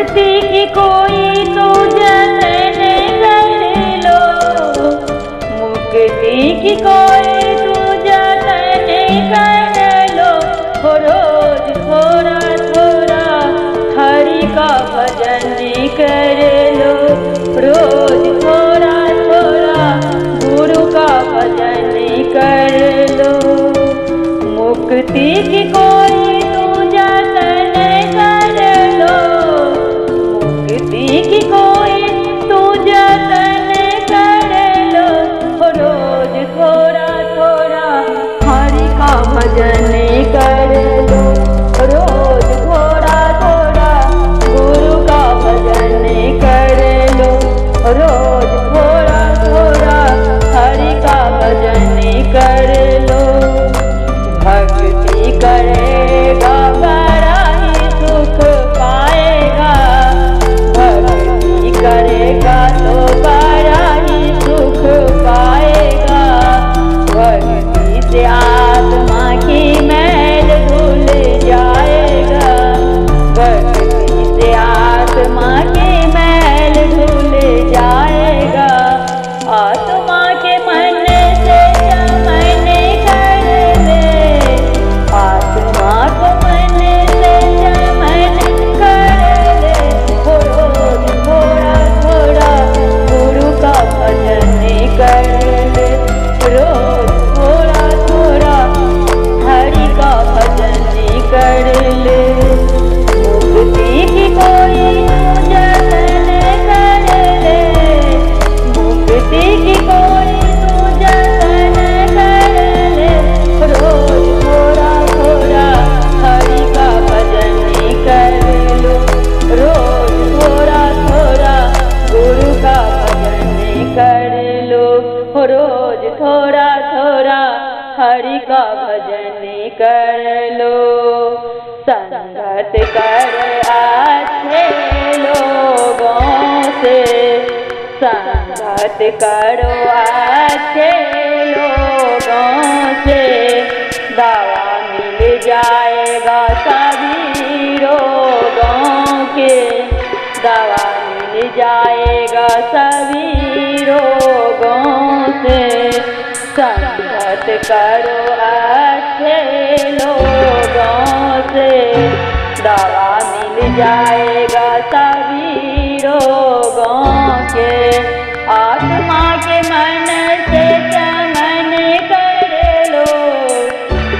मुक्ति की कोई तो जतन कर लो, मुक्ति की कोई तो जतन कर लो। रोज थोड़ा थोड़ा हरि का भजन कर लो, रोज थोड़ा थोड़ा गुरु का भजन कर लो। मुक्ति की कोई तू जतन कर लो, मुक्ति की कोई तू जतन कर लो। रोज थोड़ा थोड़ा हरि का भजन कर लो, रोज थोड़ा थोड़ा गुरु का भजन कर लो। रोज थोड़ा थोड़ा हरि का भजन कर लो। भक्ति करेगा बड़ा ही सुख पाएगा, भक्ति करेगा तो बड़ा ही सुख पाएगा। भक्ति से आत्मा की मैल धुल जाएगा, भक्ति से आत्मा की मैल धुल जाएगा। आत्मा के मन से चमन कर ले, आत्मा को मन से चमन कर ले। रोज थोड़ा थोड़ा गुरु का भजन कर ले, रोज थोड़ा थोड़ा हरि का भजन कर ले। मुक्ति की कोई तू जतन कर ले, मुक्ति की कोई तू जतन कर ले। रोज थोड़ा थोड़ा हरि का भजन कर लो, रोज थोड़ा थोड़ा गुरु का भजन कर लो। रोज थोड़ा थोड़ा हरि का भजन कर लो। संगत कर अच्छे लोगों से, संगत करो अच्छे लोगों से। दवा मिल जाएगा सभी रोगों के, दवा मिल जाएगा सभी रोगों से। संगत करो अच्छे लोगों से, दवा मिल जाएगा सभी रोगों के। आत्मा के मन से चमन कर लो,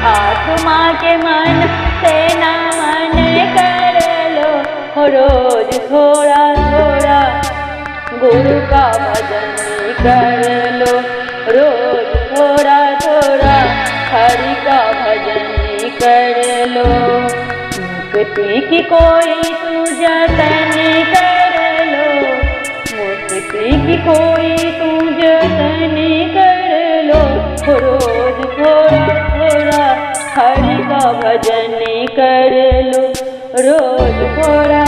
आत्मा के मन से नमन कर लो। रोज थोड़ा थोड़ा गुरु का भजन कर लो, रोज थोड़ा थोड़ा हरि का भजन कर लो। मुक्ति की कोई तू जतन कर लो, मुक्ति की कोई तू जतन कर लो। रोज थोड़ा थोड़ा हरि का भजन कर लो, रोज थोड़ा